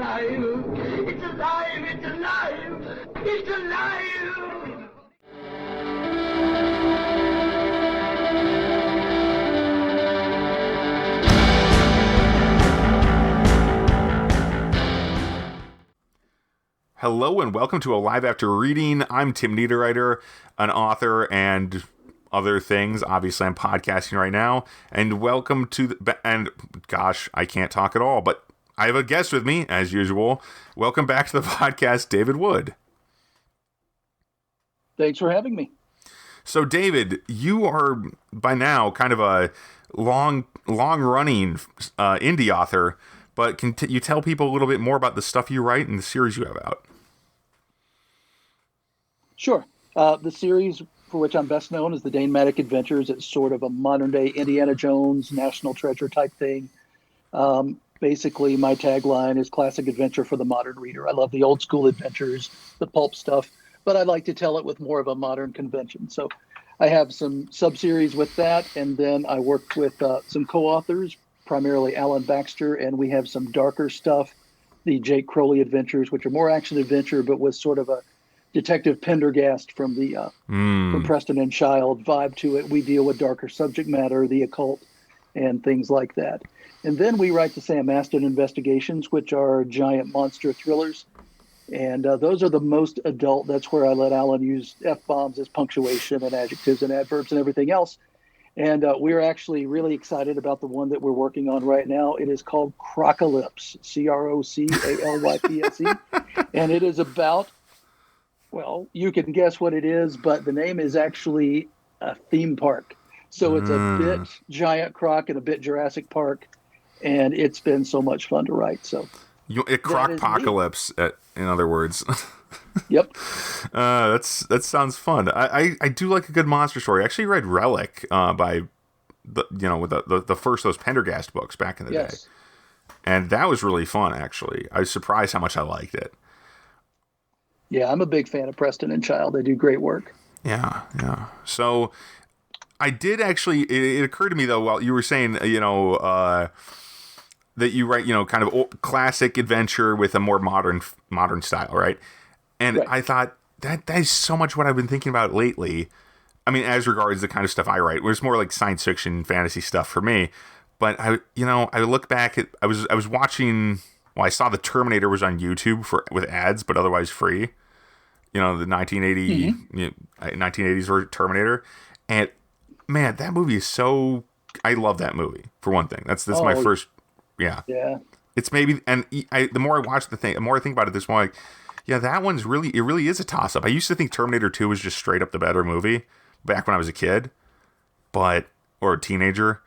alive! It's alive! It's alive! It's alive! Hello and welcome to Alive After Reading. I'm Tim Niederreiter, an author and other things. Obviously, I'm podcasting right now. And welcome to gosh, I can't talk at all, but I have a guest with me, as usual. Welcome back to the podcast, David Wood. Thanks for having me. So, David, you are by now kind of a long-running indie author, but can you tell people a little bit more about the stuff you write and the series you have out? Sure. The series for which I'm best known is the Dane Maddock Adventures. It's sort of a modern-day Indiana Jones, National Treasure type thing. Basically, my tagline is classic adventure for the modern reader. I love the old-school adventures, the pulp stuff, but I like to tell it with more of a modern convention. So I have some sub-series with that, and then I worked with some co-authors, primarily Alan Baxter, and we have some darker stuff, the Jake Crowley Adventures, which are more action-adventure, but with sort of a Detective Pendergast from the from Preston and Child vibe to it. We deal with darker subject matter, the occult, and things like that. And then we write the Sam Aston Investigations, which are giant monster thrillers. And those are the most adult. That's where I let Alan use F-bombs as punctuation and adjectives and adverbs and everything else. And we're actually really excited about the one that we're working on right now. It is called Crocalypse, Crocalypse. And it is about, well, you can guess what it is, but the name is actually a theme park. So it's a bit Giant Croc and a bit Jurassic Park, and it's been so much fun to write. So Croc-pocalypse, in other words. Yep. That sounds fun. I do like a good monster story. I actually read Relic by the first of those Pendergast books back in the day, and that was really fun. Actually, I was surprised how much I liked it. Yeah, I'm a big fan of Preston and Child. They do great work. Yeah. So I did actually. It occurred to me though, while you were saying, that you write, kind of old, classic adventure with a more modern style, right? And right. I thought that is so much what I've been thinking about lately. I mean, as regards the kind of stuff I write, it's more like science fiction, fantasy stuff for me. But I look back at I was watching. Well, I saw the Terminator was on YouTube with ads, but otherwise free. The 1980s version Terminator, and man, that movie is so. I love that movie for one thing. That's my first. Yeah. It's maybe, and the more I watch the more I think about it, this one, that one's really is a toss up. I used to think Terminator 2 was just straight up the better movie back when I was a kid, or a teenager.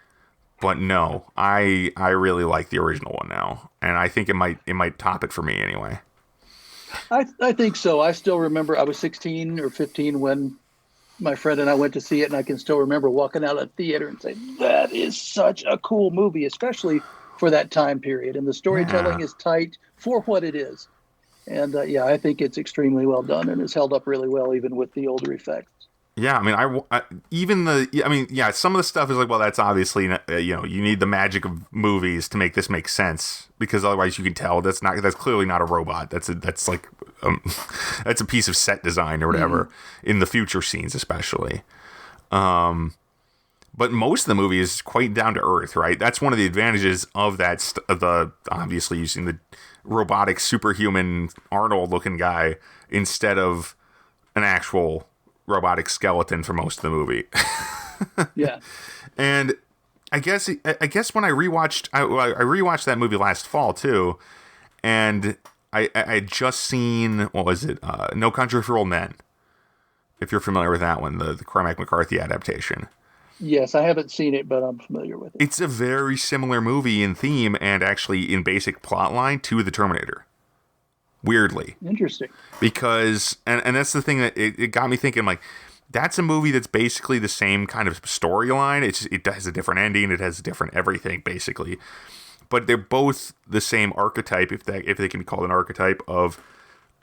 But no, I really like the original one now, and I think it might top it for me anyway. I think so. I still remember I was 16 or 15 when my friend and I went to see it, and I can still remember walking out of the theater and saying, that is such a cool movie, especially for that time period. And the storytelling is tight for what it is. And I think it's extremely well done and has held up really well, even with the older effects. Yeah, I mean, some of the stuff is like, well, that's obviously, you need the magic of movies to make this make sense, because otherwise you can tell that's clearly not a robot. That's a piece of set design or whatever in the future scenes, especially. But most of the movie is quite down to earth, right? That's one of the advantages of that, obviously using the robotic superhuman Arnold looking guy instead of an actual robotic skeleton for most of the movie. Yeah. And I guess when I rewatched that movie last fall too, and I had just seen, what was it? No Country for Old Men. If you're familiar with that one, the Cormac McCarthy adaptation. Yes, I haven't seen it, but I'm familiar with it. It's a very similar movie in theme and actually in basic plot line to The Terminator. Weirdly. Interesting. Because, and that's the thing that it got me thinking, like, that's a movie that's basically the same kind of storyline. It has a different ending. It has a different everything, basically. But they're both the same archetype, if they can be called an archetype, of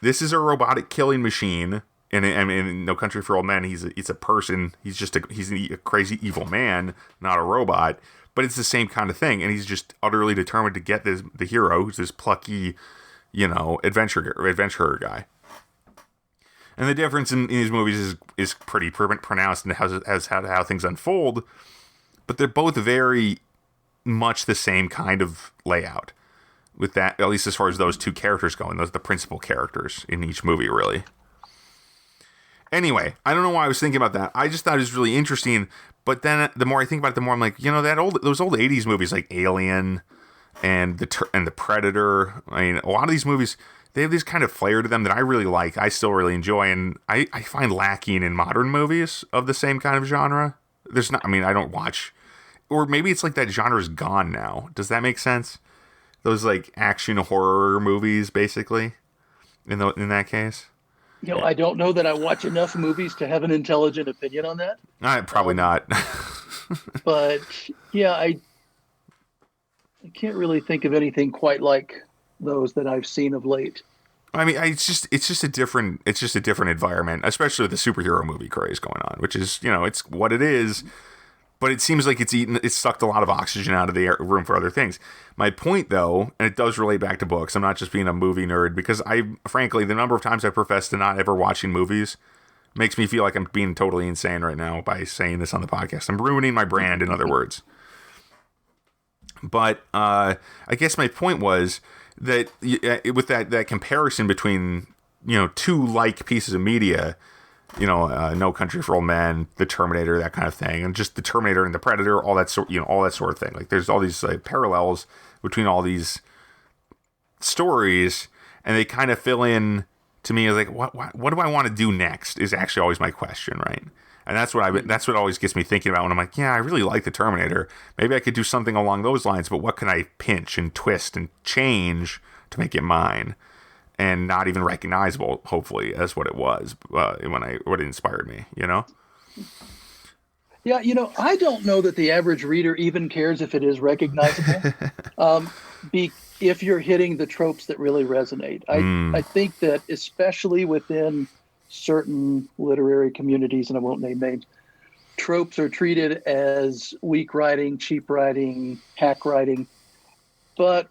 this is a robotic killing machine. And I mean, in No Country for Old Men, he's a person. He's a crazy evil man, not a robot. But it's the same kind of thing. And he's just utterly determined to get the hero, who's this plucky, adventurer guy. And the difference in these movies is pretty pronounced in how things unfold, but they're both very much the same kind of layout. With that, at least as far as those two characters go, and those are the principal characters in each movie, really. Anyway, I don't know why I was thinking about that. I just thought it was really interesting. But then the more I think about it, the more I'm like, those old '80s movies like Alien and the Predator. I mean, a lot of these movies, they have this kind of flair to them that I really like. I still really enjoy, and I find lacking in modern movies of the same kind of genre. There's not. I mean, I don't watch, or maybe it's like that genre is gone now. Does that make sense? Those like action horror movies, basically, in that case. I don't know that I watch enough movies to have an intelligent opinion on that. Probably not. But yeah, I can't really think of anything quite like those that I've seen of late. I mean, it's just a different environment, especially with the superhero movie craze going on, which is, it's what it is. But it seems like it's sucked a lot of oxygen out of the room for other things. My point, though, and it does relate back to books, I'm not just being a movie nerd, because frankly, the number of times I profess to not ever watching movies makes me feel like I'm being totally insane right now by saying this on the podcast. I'm ruining my brand, in other words. But I guess my point was that with that comparison between, two like pieces of media, No Country for Old Men, The Terminator, that kind of thing, and just The Terminator and The Predator, all that sort of thing. Like, there's all these parallels between all these stories, and they kind of fill in to me as like, what do I want to do next? Is actually always my question, right? And that's what always gets me thinking about when I'm like, yeah, I really like The Terminator. Maybe I could do something along those lines, but what can I pinch and twist and change to make it mine? And not even recognizable, hopefully, as what it was what it inspired me, Yeah, I don't know that the average reader even cares if it is recognizable. If you're hitting the tropes that really resonate. I think that especially within certain literary communities, and I won't name names, tropes are treated as weak writing, cheap writing, hack writing. But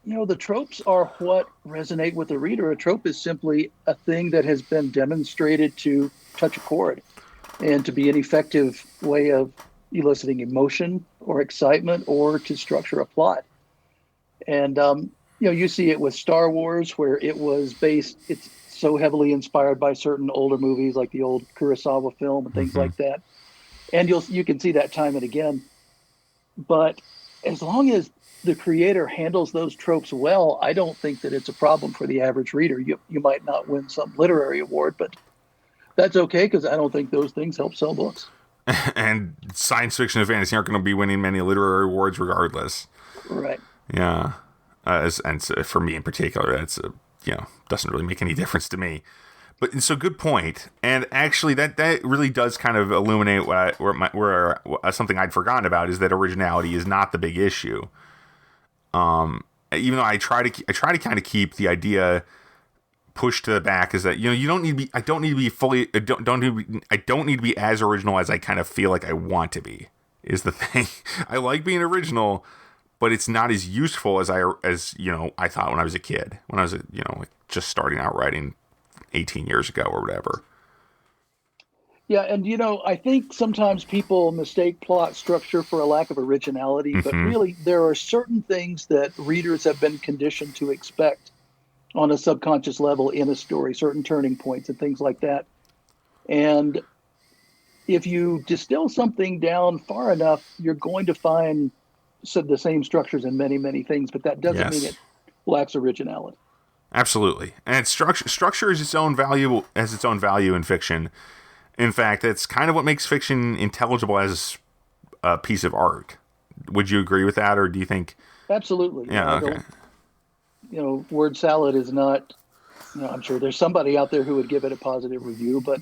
the tropes are what resonate with the reader. A trope is simply a thing that has been demonstrated to touch a chord and to be an effective way of eliciting emotion or excitement or to structure a plot. And, you see it with Star Wars, where it's so heavily inspired by certain older movies like the old Kurosawa film and things like that. And you can see that time and again. But as long as the creator handles those tropes well, I don't think that it's a problem for the average reader. You might not win some literary award, but that's okay, because I don't think those things help sell books. And science fiction and fantasy aren't going to be winning many literary awards regardless. Right. Yeah. And so for me in particular, that's doesn't really make any difference to me. But so good point. And actually, that really does kind of illuminate where something I'd forgotten about is that originality is not the big issue. Even though I try to kind of keep the idea pushed to the back, is that you don't need to be. I don't need to be as original as I kind of feel like I want to be. Is the thing. I like being original, but it's not as useful as I thought when I was a kid. When I was like just starting out writing 18 years ago or whatever. Yeah, and I think sometimes people mistake plot structure for a lack of originality, but really there are certain things that readers have been conditioned to expect on a subconscious level in a story, certain turning points and things like that. And if you distill something down far enough, you're going to find the same structures in many, many things, but that doesn't mean it lacks originality. Absolutely. And structure is its own value in fiction. In fact, it's kind of what makes fiction intelligible as a piece of art. Would you agree with that, or do you think? Absolutely. Yeah. Okay. Word salad is not. I'm sure there's somebody out there who would give it a positive review, but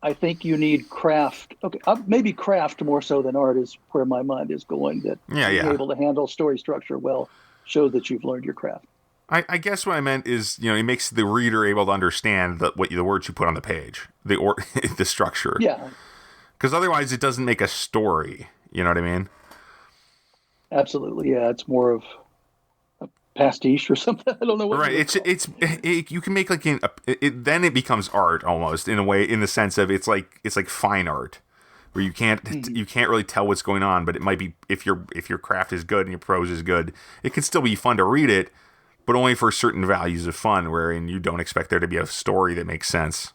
I think you need craft. Okay, maybe craft more so than art is where my mind is going. That being able to handle story structure well shows that you've learned your craft. I guess what I meant is, it makes the reader able to understand the words you put on the page, the structure. Yeah. Because otherwise, it doesn't make a story. You know what I mean? Absolutely. Yeah, it's more of pastiche or something. I don't know what. Right. You can make like then it becomes art almost in a way, in the sense of it's like fine art where you can't really tell what's going on, but it might be, if your craft is good and your prose is good, it can still be fun to read it, but only for certain values of fun, wherein you don't expect there to be a story that makes sense.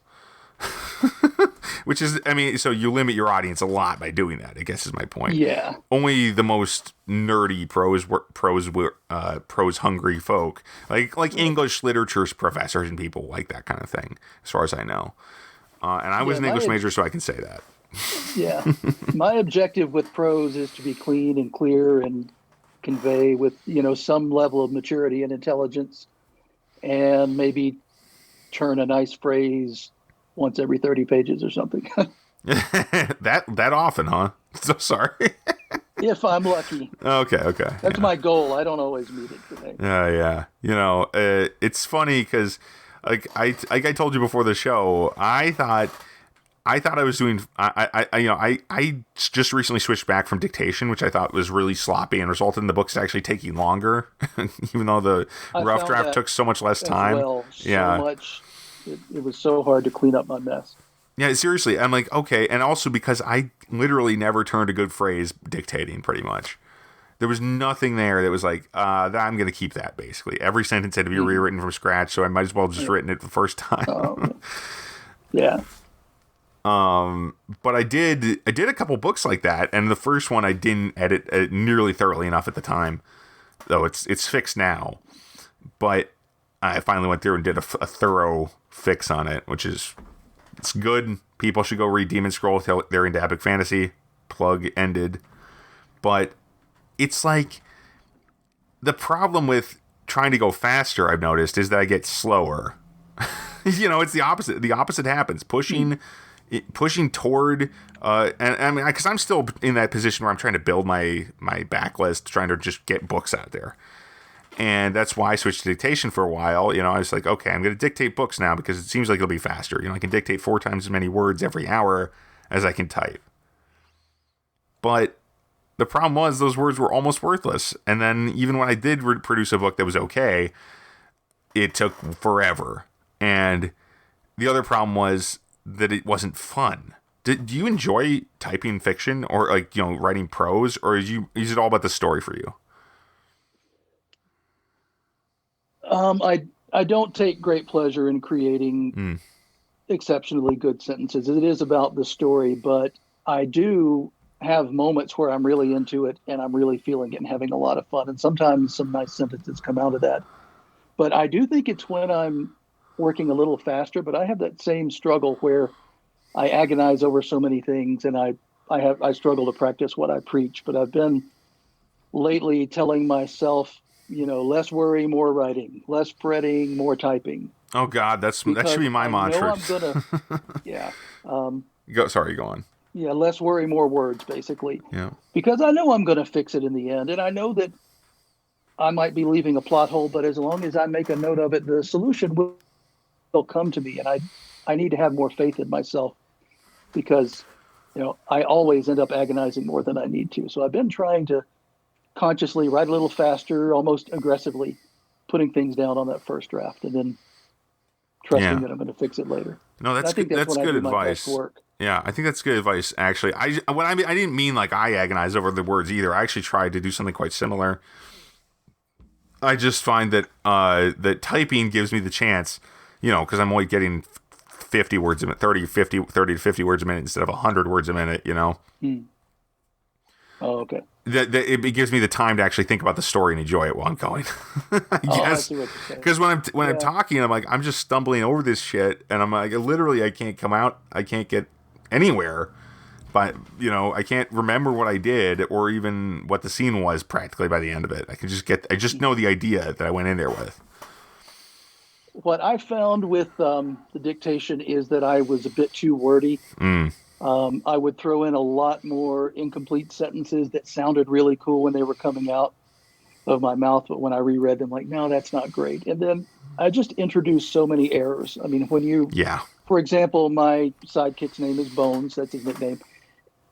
Which is, I mean, so you limit your audience a lot by doing that, I guess is my point. Yeah. Only the most nerdy prose hungry folk, like English literature's professors and people like that kind of thing, as far as I know. And I was an English major, so I can say that. Yeah. My objective with prose is to be clean and clear and convey with, some level of maturity and intelligence, and maybe turn a nice phrase once every 30 pages or something. that often, huh? So sorry. If I'm lucky. Okay. That's my goal. I don't always meet it today. Yeah. It's funny because, like I told you before the show, I thought I was doing. I just recently switched back from dictation, which I thought was really sloppy and resulted in the books actually taking longer, even though the rough draft took so much less time. Much. It was so hard to clean up my mess. Yeah, seriously. I'm like, okay. And also because I literally never turned a good phrase dictating, pretty much. There was nothing there that was like, I'm going to keep that, basically. Every sentence had to be rewritten from scratch, so I might as well have just written it the first time. Yeah. But I did a couple books like that, and the first one I didn't edit nearly thoroughly enough at the time, though it's fixed now. But I finally went through and did a thorough fix on it, which is, it's good. People should go read Demon Scroll if they're into epic fantasy. Plug ended. But it's like, the problem with trying to go faster, I've noticed, is that I get slower. It's the opposite. The opposite happens. Pushing toward, and I mean, because I'm still in that position where I'm trying to build my backlist, trying to just get books out there. And that's why I switched to dictation for a while. I was like, okay, I'm going to dictate books now because it seems like it'll be faster. I can dictate 4 times as many words every hour as I can type. But the problem was those words were almost worthless. And then even when I did produce a book that was okay, it took forever. And the other problem was that it wasn't fun. Do you enjoy typing fiction or writing prose, or is it all about the story for you? I don't take great pleasure in creating exceptionally good sentences. It is about the story, but I do have moments where I'm really into it and I'm really feeling it and having a lot of fun. And sometimes some nice sentences come out of that. But I do think it's when I'm working a little faster, but I have that same struggle where I agonize over so many things, and I struggle to practice what I preach. But I've been lately telling myself, less worry, more writing, less fretting, more typing. Oh God, that should be my mantra. Go on. Yeah, less worry, more words, basically. Yeah. Because I know I'm going to fix it in the end, and I know that I might be leaving a plot hole, but as long as I make a note of it, the solution will come to me, and I need to have more faith in myself, because I always end up agonizing more than I need to. So I've been trying to consciously write a little faster, almost aggressively, putting things down on that first draft, and then trusting that I'm going to fix it later. No, that's good advice. Yeah, I think that's good advice, actually. I didn't mean like I agonize over the words either. I actually tried to do something quite similar. I just find that that typing gives me the chance, because I'm only getting 50 words a minute, 30 to 50 words a minute instead of 100 words a minute, Oh, okay. That it gives me the time to actually think about the story and enjoy it while I'm going. I guess. Because when I'm talking, I'm like, I'm just stumbling over this shit, and I'm like, literally, I can't get anywhere. But I can't remember what I did or even what the scene was practically by the end of it. I just know the idea that I went in there with. What I found with the dictation is that I was a bit too wordy. I would throw in a lot more incomplete sentences that sounded really cool when they were coming out of my mouth, but when I reread them, like, no, that's not great. And then I just introduced so many errors. I mean, for example, my sidekick's name is Bones, that's his nickname,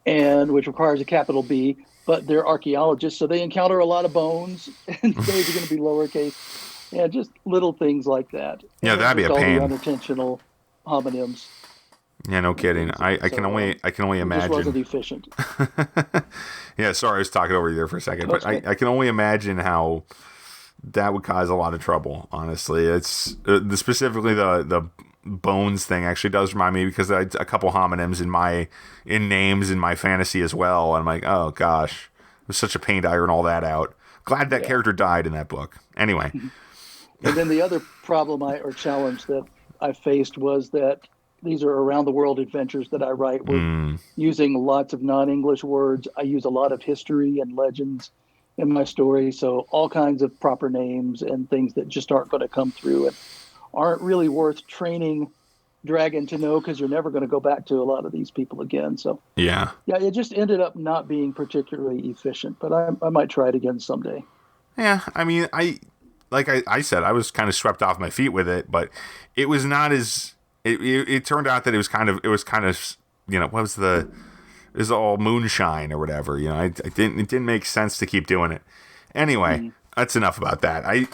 and which requires a capital B. but they're archaeologists, so they encounter a lot of bones, and those are going to be lowercase. Yeah, just little things like that. Yeah, And that'd be just a all pain. the unintentional homonyms. Yeah, no kidding. I can only It just wasn't imagine. efficient. Yeah, sorry, I was talking over you there for a second, but Okay. I can only imagine how that would cause a lot of trouble. Honestly, it's specifically the bones thing actually does remind me, because I had a couple homonyms in names in my fantasy as well. And I'm like, oh gosh, it was such a pain to iron all that out. Glad that Yeah. character died in that book. Anyway, And then the other problem or challenge that I faced was that these are around the world adventures that I write with using lots of non-English words. I use a lot of history and legends in my story, so all kinds of proper names and things that just aren't going to come through and aren't really worth training Dragon to know, because you're never going to go back to a lot of these people again. So yeah. yeah, it just ended up not being particularly efficient, but I might try it again someday. Yeah, I mean, I said, I was kind of swept off my feet with it, but it was not as it turned out that it was kind of what was it was all moonshine or whatever. It didn't make sense to keep doing it. Anyway, that's enough about that.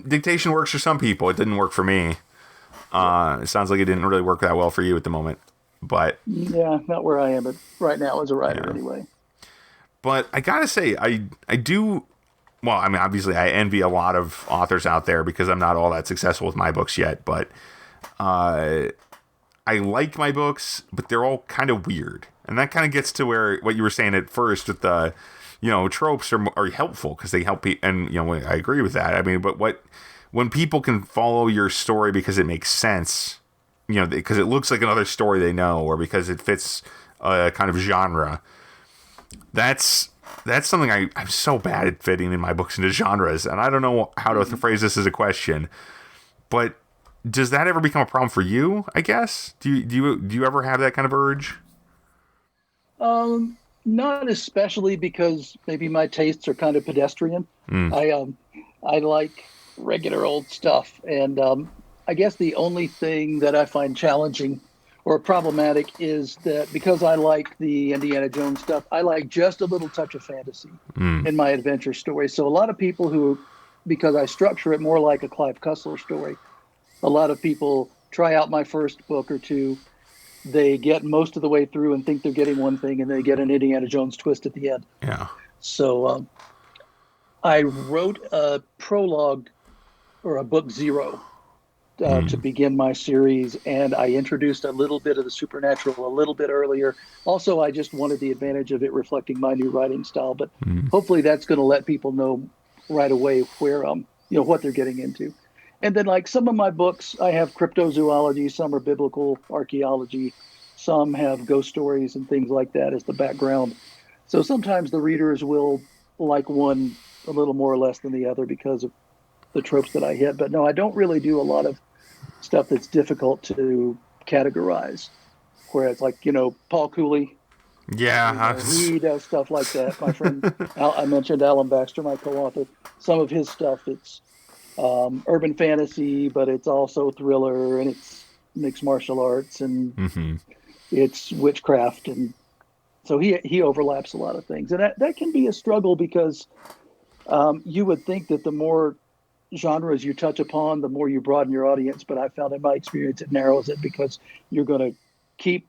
Dictation works for some people. It didn't work for me. It sounds like it didn't really work that well for you at the moment, but Yeah, not where I am, but right now as a writer Yeah. anyway. But I gotta say, I do. Well, I mean, obviously, I envy a lot of authors out there because I'm not all that successful with my books yet. But I like my books, but they're all kind of weird, and that kind of gets to where what you were saying at first with the, tropes are helpful because they help people, and I agree with that. I mean, but when people can follow your story because it makes sense, because it looks like another story they know, or because it fits a kind of genre. That's something I'm so bad at fitting in my books into genres, and I don't know how to phrase this as a question. But does that ever become a problem for you? I guess do you ever have that kind of urge? Not especially, because maybe my tastes are kind of pedestrian. I like regular old stuff, and I guess the only thing that I find challenging or problematic is that because I like the Indiana Jones stuff, I like just a little touch of fantasy in my adventure stories. So a lot of people because I structure it more like a Clive Cussler story, a lot of people try out my first book or two. They get most of the way through and think they're getting one thing, and they get an Indiana Jones twist at the end. Yeah. So I wrote a prologue or a book zero to begin my series, and I introduced a little bit of the supernatural a little bit earlier. Also, I just wanted the advantage of it reflecting my new writing style, but hopefully that's going to let people know right away where what they're getting into. And then, like, some of my books, I have cryptozoology, some are biblical archaeology, some have ghost stories and things like that as the background. So sometimes the readers will like one a little more or less than the other because of the tropes that I hit. But no, I don't really do a lot of stuff that's difficult to categorize. Whereas, like, Paul Cooley, Yeah. he does stuff like that. My friend, I mentioned Alan Baxter, my co-author. Some of his stuff, it's urban fantasy, but it's also thriller, and it's mixed martial arts, and it's witchcraft, and so he overlaps a lot of things, and that can be a struggle because you would think that the more genres you touch upon, the more you broaden your audience, but I found in my experience it narrows it, because you're going to keep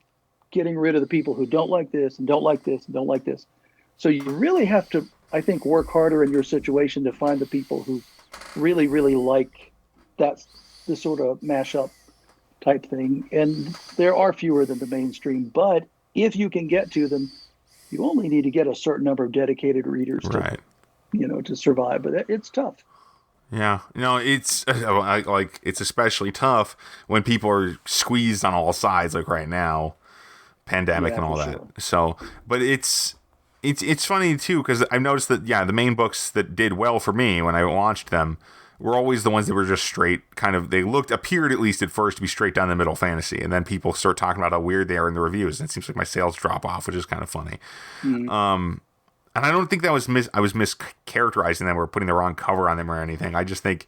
getting rid of the people who don't like this and don't like this and don't like this. So you really have to, I think, work harder in your situation to find the people who really, really like this sort of mashup type thing. And there are fewer than the mainstream, but if you can get to them, you only need to get a certain number of dedicated readers Right. to survive. But it's tough. Yeah, it's it's especially tough when people are squeezed on all sides, like right now, pandemic Yeah, and all for that. sure. So, but it's funny too, because I've noticed that the main books that did well for me when I launched them were always the ones that were just straight kind of, they appeared at least at first to be straight down the middle fantasy, and then people start talking about how weird they are in the reviews, and it seems like my sales drop off, which is kind of funny. And I don't think that was I was mischaracterizing them or putting the wrong cover on them or anything. I just think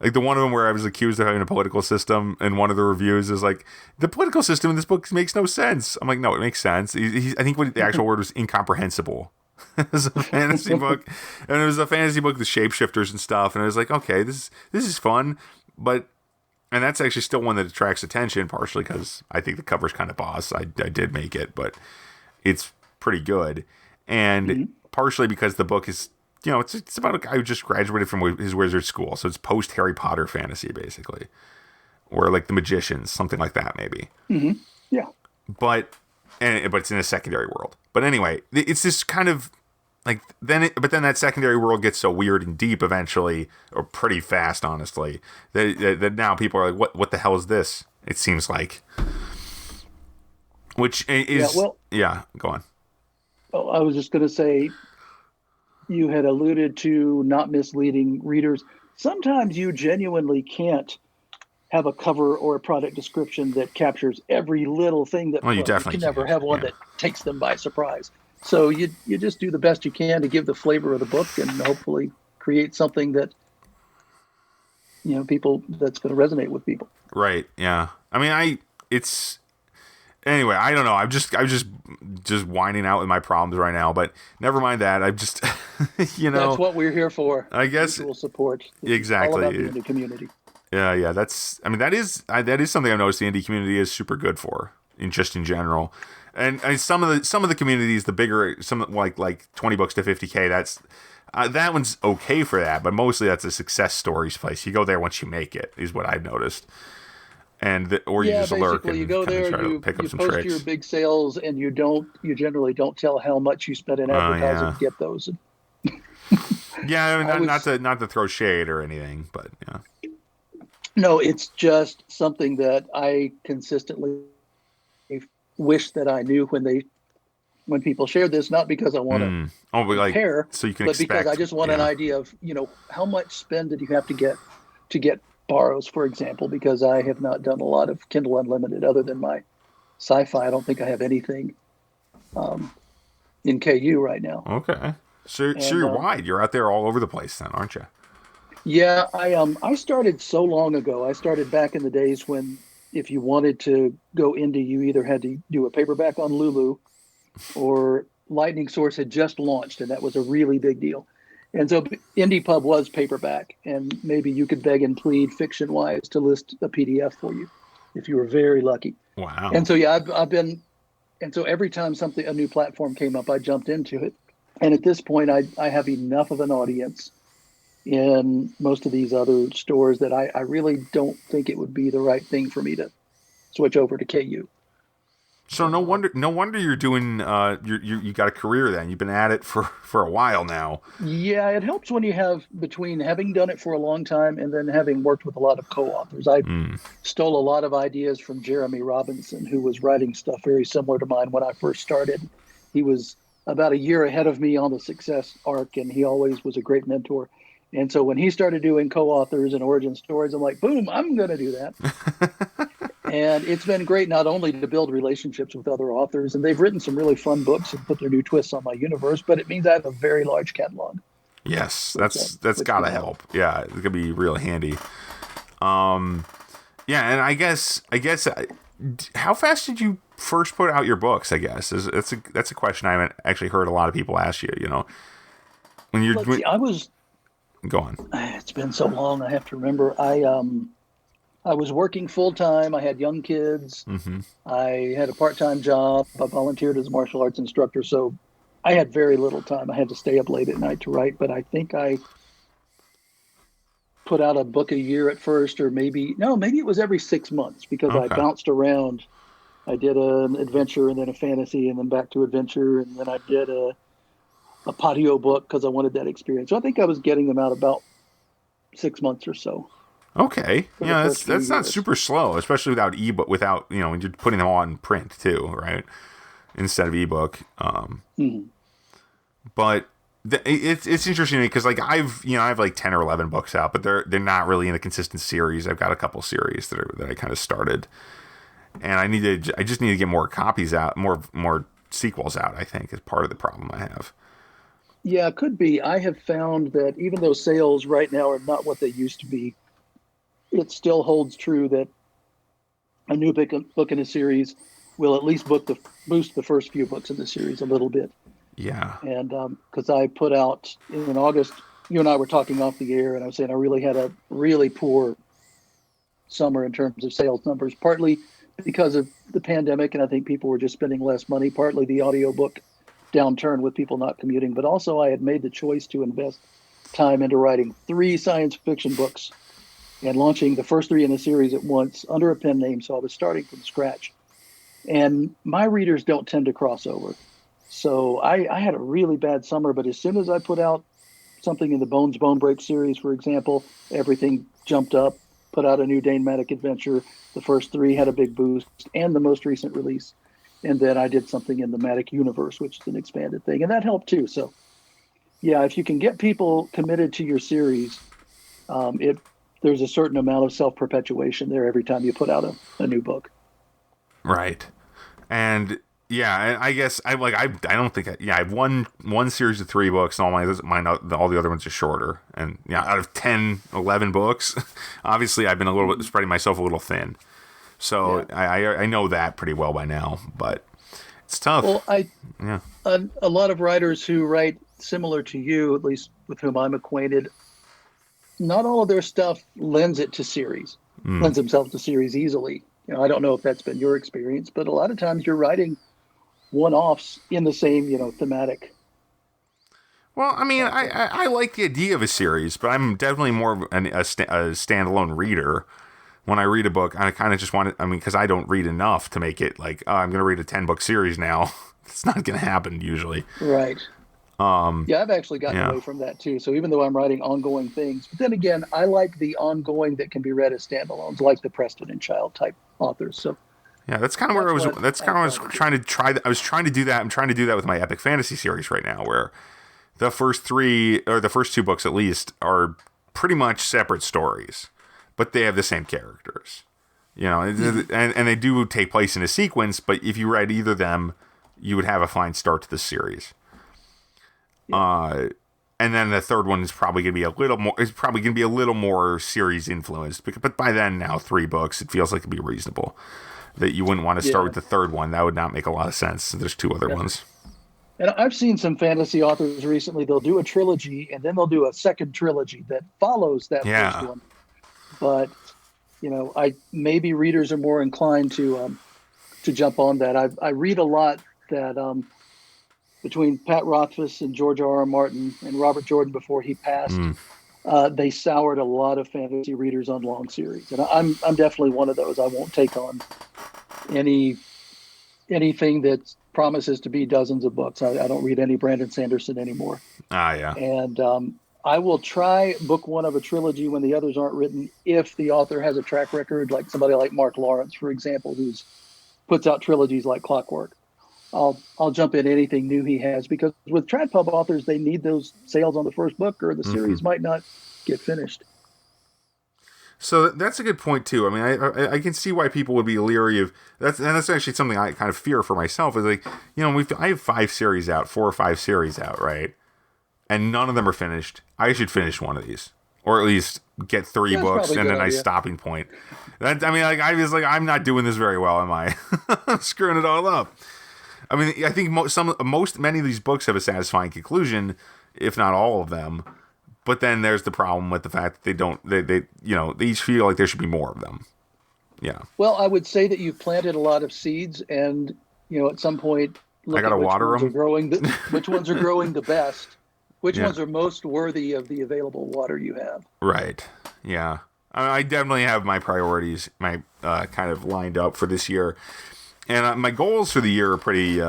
Like the one of them where I was accused of having a political system, and one of the reviews is like, the political system in this book makes no sense. I'm like, no, it makes sense. I think what the actual word was incomprehensible. It was a fantasy book, and it was a fantasy book with shapeshifters and stuff, and I was like, okay, this is fun, but. And that's actually still one that attracts attention, partially because I think the cover's kind of boss. I did make it, but it's pretty good. And partially because the book is, it's about a guy who just graduated from his wizard school. So it's post-Harry Potter fantasy, basically. Or like The Magicians, something like that, maybe. Mm-hmm. Yeah. But it's in a secondary world. But anyway, it's this kind of... Like but then that secondary world gets so weird and deep eventually, or pretty fast, honestly, that now people are like, "What the hell is this?" It seems like, which is go on. Oh, I was just going to say, you had alluded to not misleading readers. Sometimes you genuinely can't have a cover or a product description that captures every little thing that. Well, you definitely can never have one that takes them by surprise. So you just do the best you can to give the flavor of the book and hopefully create something that, people, that's going to resonate with people. Right. Yeah. I mean, anyway, I don't know. I'm just whining out with my problems right now, but never mind that. I'm just, That's what we're here for. I guess. Mutual support. Exactly. All about the indie community. Yeah. Yeah. That is something I've noticed the indie community is super good for in general. And some of the communities, the bigger, some like 20 books to 50K, that's that one's okay for that, but mostly that's a success stories place. You go there once you make it, is what I've noticed, or you just lurk and you go there, you pick up some post tricks. your big sales, and you generally don't tell how much you spent in advertising to get those. Yeah, I mean, not to throw shade or anything, but yeah. No, it's just something that I consistently wish that I knew when people share this, not because I want to compare, so you can but because I just want an idea of how much spend did you have to get borrows, for example, because I have not done a lot of Kindle Unlimited other than my sci-fi. I don't think I have anything in KU right now. Okay, so you're wide. You're out there all over the place then, aren't you? Yeah, I started so long ago. I started back in the days when, if you wanted to go indie, you either had to do a paperback on Lulu, or Lightning Source had just launched, and that was a really big deal. And so Indie Pub was paperback, and maybe you could beg and plead fiction-wise to list a PDF for you if you were very lucky. Wow. And so, yeah, and so every time a new platform came up, I jumped into it. And at this point, I have enough of an audience in most of these other stores that I really don't think it would be the right thing for me to switch over to KU. So no wonder you're doing you got a career then. You've been at it for a while now. Yeah, it helps when you have, between having done it for a long time and then having worked with a lot of co-authors. I stole a lot of ideas from Jeremy Robinson, who was writing stuff very similar to mine when I first started. He was about a year ahead of me on the success arc, and he always was a great mentor. And so when he started doing co-authors and origin stories, I'm like, boom, I'm going to do that. And it's been great not only to build relationships with other authors, and they've written some really fun books and put their new twists on my universe, but it means I have a very large catalog. Yes, that's got to help. Yeah, it's going to be real handy. Yeah, and I guess how fast did you first put out your books, I guess? That's a question I haven't actually heard a lot of people ask you, When you're Go on. It's been so long, I have to remember. I was working full-time. I had young kids. Mm-hmm. I had a part-time job. I volunteered as a martial arts instructor, so I had very little time. I had to stay up late at night to write, but I think I put out a book a year at first, or maybe it was every 6 months, because I bounced around. I did an adventure and then a fantasy and then back to adventure, and then I did a patio book because I wanted that experience. So I think I was getting them out about 6 months or so. Okay. Yeah, that's not super slow, especially without ebook, without, when you're putting them all in print too, right? Instead of ebook. But it's interesting because like I have like 10 or 11 books out, but they're not really in a consistent series. I've got a couple series that I kind of started, and I just need to get more copies out, more sequels out, I think, is part of the problem I have. Yeah, it could be. I have found that even though sales right now are not what they used to be, it still holds true that a new book in a series will at least boost the first few books in the series a little bit. Yeah. And because I put out in August, you and I were talking off the air, and I was saying I really had a really poor summer in terms of sales numbers, partly because of the pandemic, and I think people were just spending less money, partly the audiobook downturn with people not commuting, but also I had made the choice to invest time into writing 3 science fiction books and launching the first 3 in the series at once under a pen name, so I was starting from scratch. And my readers don't tend to cross over. So I had a really bad summer, but as soon as I put out something in the Bones Bone Break series, for example, everything jumped up, put out a new Dane Matic adventure. The first 3 had a big boost, and the most recent release. And then I did something in the Matic universe, which is an expanded thing, and that helped too. So yeah, if you can get people committed to your series, there's a certain amount of self-perpetuation there every time you put out a new book. Right. And yeah, I guess I don't think I have one series of 3 books, and all the other ones are shorter. And yeah, out of 10, 11 books, obviously I've been a little bit spreading myself a little thin. So yeah. I know that pretty well by now, but it's tough. Well, a lot of writers who write similar to you, at least with whom I'm acquainted, not all of their stuff lends themselves to series easily. I don't know if that's been your experience, but a lot of times you're writing one-offs in the same, thematic. Well, I mean, I like the idea of a series, but I'm definitely more of a standalone reader. When I read a book, I kind of just want it, because I don't read enough to make it like, I'm going to read a 10-book series now. It's not going to happen usually. Right. Yeah, I've actually gotten away from that too. So even though I'm writing ongoing things, but then again, I like the ongoing that can be read as standalones, like the Preston and Child type authors. So yeah, that's kind of where I was. That's kind of what I was trying to try. I was trying to do that. I'm trying to do that with my epic fantasy series right now, where the first 3 or the first 2 books at least are pretty much separate stories, but they have the same characters. And they do take place in a sequence. But if you read either of them, you would have a fine start to the series. Yeah. And then the third one is probably going to be a little more. It's probably going to be a little more series influenced. But by then, now 3 books, it feels like it'd be reasonable. That you wouldn't want to start with the third one. That would not make a lot of sense. There's 2 other ones. And I've seen some fantasy authors recently. They'll do a trilogy, and then they'll do a second trilogy that follows that first one. But maybe readers are more inclined to jump on that. I read a lot that between Pat Rothfuss and George R.R. Martin and Robert Jordan before he passed, they soured a lot of fantasy readers on long series, and I'm definitely one of those. I won't take on anything that promises to be dozens of books. I don't read any Brandon Sanderson anymore. Yeah. And I will try book 1 of a trilogy when the others aren't written if the author has a track record, like somebody like Mark Lawrence, for example, who's puts out trilogies like clockwork. I'll jump in anything new he has, because with trad pub authors, they need those sales on the first book, or the series might not get finished. So that's a good point too. I mean, I can see why people would be leery of that, and that's actually something I kind of fear for myself. Is like, I have 4 or 5 series out, right? And none of them are finished. I should finish one of these, or at least get 3 books and a nice stopping point. I'm not doing this very well, am I? I'm screwing it all up. I mean, I think many of these books have a satisfying conclusion, if not all of them. But then there's the problem with the fact that they don't. They each feel like there should be more of them. Yeah. Well, I would say that you've planted a lot of seeds, and at some point, I gotta water them. Which ones are growing the best? Which ones are most worthy of the available water you have? Right. Yeah. I definitely have my priorities, kind of lined up for this year. And my goals for the year are pretty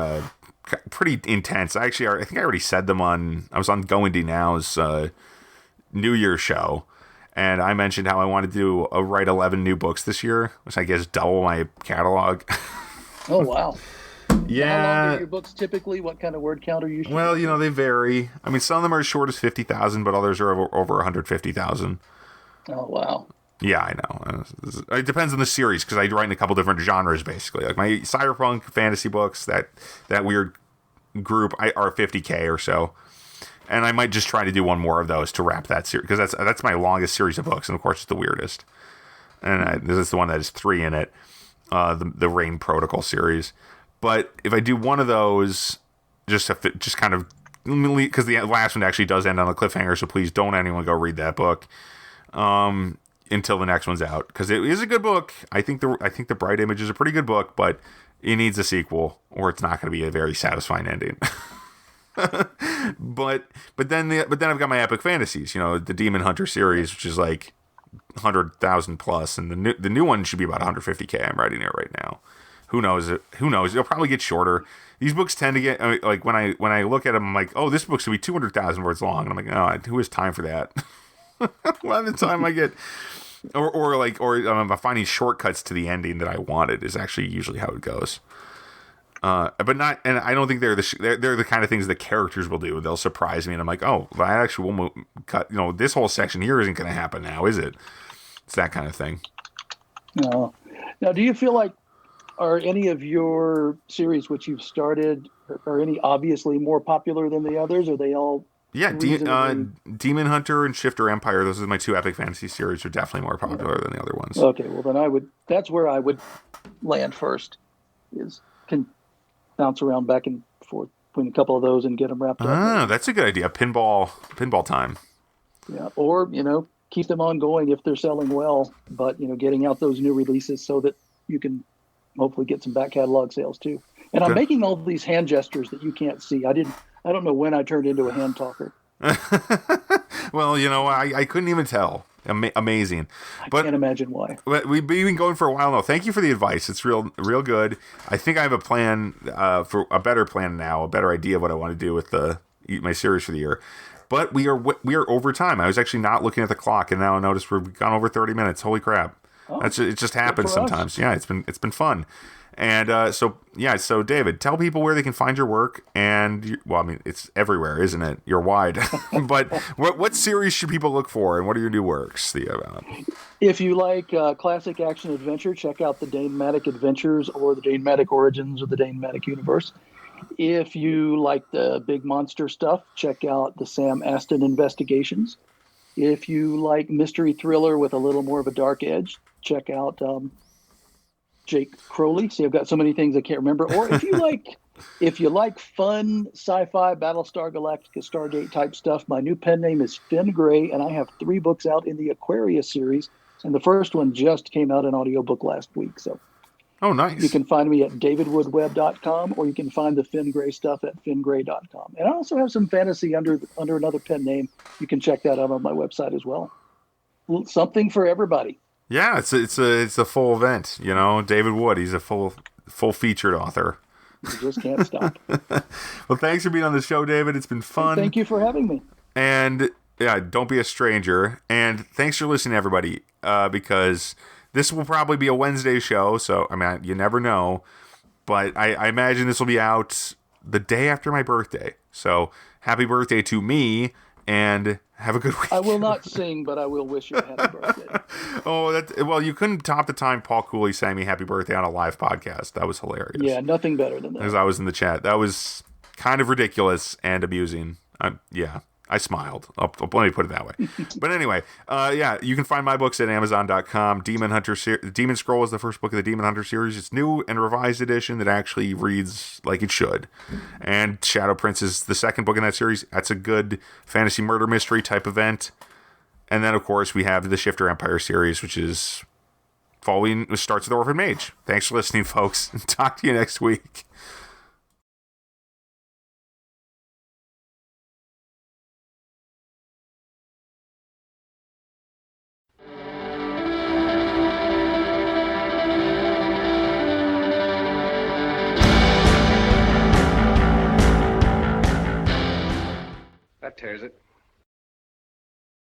intense. I think I already said them I was on Going to Now's New Year's show, and I mentioned how I wanted to write 11 new books this year, which I guess double my catalog. Oh, wow. Yeah. How long are your books typically? What kind of word count are you shooting? Well, they vary. I mean, some of them are as short as 50,000, but others are over 150,000. Oh, wow. Yeah, I know. It depends on the series, because I write in a couple different genres, basically. Like my cyberpunk fantasy books, that weird group are 50K or so. And I might just try to do one more of those to wrap that series, because that's my longest series of books, and of course it's the weirdest. and this is the one that has 3 in it, the Rain Protocol series. But if I do one of those, just kind of, because the last one actually does end on a cliffhanger, so please don't anyone go read that book until the next one's out, because it is a good book. I think the Bright Image is a pretty good book, but it needs a sequel, or it's not going to be a very satisfying ending. but then I've got my epic fantasies, the Demon Hunter series, which is like 100,000 plus, and the new one should be about 150K. I'm writing it right now. Who knows? It'll probably get shorter. These books tend to get, like, when I look at them, I'm like, oh, this book's gonna be 200,000 words long, and I'm like, no, who has time for that? By the time I get, or I'm finding shortcuts to the ending that I wanted is actually usually how it goes. But not, and I don't think they're the kind of things that characters will do. They'll surprise me, and I'm like, oh, I actually will cut. This whole section here isn't going to happen now, is it? It's that kind of thing. No. Now, do you feel like, are any of your series which you've started, are any obviously more popular than the others? Are they all? Yeah, Demon Hunter and Shifter Empire. Those are my 2 epic fantasy series. Are definitely more popular than the other ones. Okay, well then that's where I would land first. Can bounce around back and forth between a couple of those and get them wrapped up. Ah, that's a good idea. Pinball time. Yeah, or keep them ongoing if they're selling well, but getting out those new releases so that you can hopefully get some back catalog sales too. And I'm making all these hand gestures that you can't see. I don't know when I turned into a hand talker. Well, I couldn't even tell. Amazing. But I can't imagine why. We've been going for a while now. Thank you for the advice. It's real good. I think I have a plan, for a better plan now, a better idea of what I want to do with my series for the year. But we are over time. I was actually not looking at the clock, and now I noticed we've gone over 30 minutes. Holy crap. Oh, it just happens sometimes. Us. Yeah, it's been fun. And so David, tell people where they can find your work. And it's everywhere, isn't it? You're wide. But what series should people look for, and what are your new works that you have out? If you like classic action adventure, check out the Dane Matic Adventures or the Dane Matic Origins or the Dane Matic Universe. If you like the big monster stuff, check out the Sam Aston Investigations. If you like mystery thriller with a little more of a dark edge, check out Jake Crowley. See, I've got so many things I can't remember. Or if you like fun sci-fi, Battlestar Galactica, Stargate type stuff, my new pen name is Finn Gray, and I have 3 books out in the Aquarius series, and the first one just came out in audiobook last week. So, oh, nice. You can find me at davidwoodweb.com, or you can find the Finn Gray stuff at finngray.com. And I also have some fantasy under another pen name. You can check that out on my website as well. Something for everybody. Yeah, it's a full event. David Wood, he's a full featured author. You just can't stop. Well, thanks for being on the show, David. It's been fun. Thank you for having me. And yeah, don't be a stranger. And thanks for listening, everybody, because this will probably be a Wednesday show. So, you never know. But I imagine this will be out the day after my birthday. So, happy birthday to me, and have a good week. I will not sing, but I will wish you a happy birthday. Well, you couldn't top the time Paul Cooley sang me happy birthday on a live podcast. That was hilarious. Yeah, nothing better than that. As I was in the chat. That was kind of ridiculous and amusing. I smiled. Let me put it that way. But anyway, you can find my books at Amazon.com. Demon Scroll is the first book of the Demon Hunter series. It's new and revised edition that actually reads like it should. And Shadow Prince is the second book in that series. That's a good fantasy murder mystery type event. And then, of course, we have the Shifter Empire series, which starts with the Orphan Mage. Thanks for listening, folks. Talk to you next week. That tears it.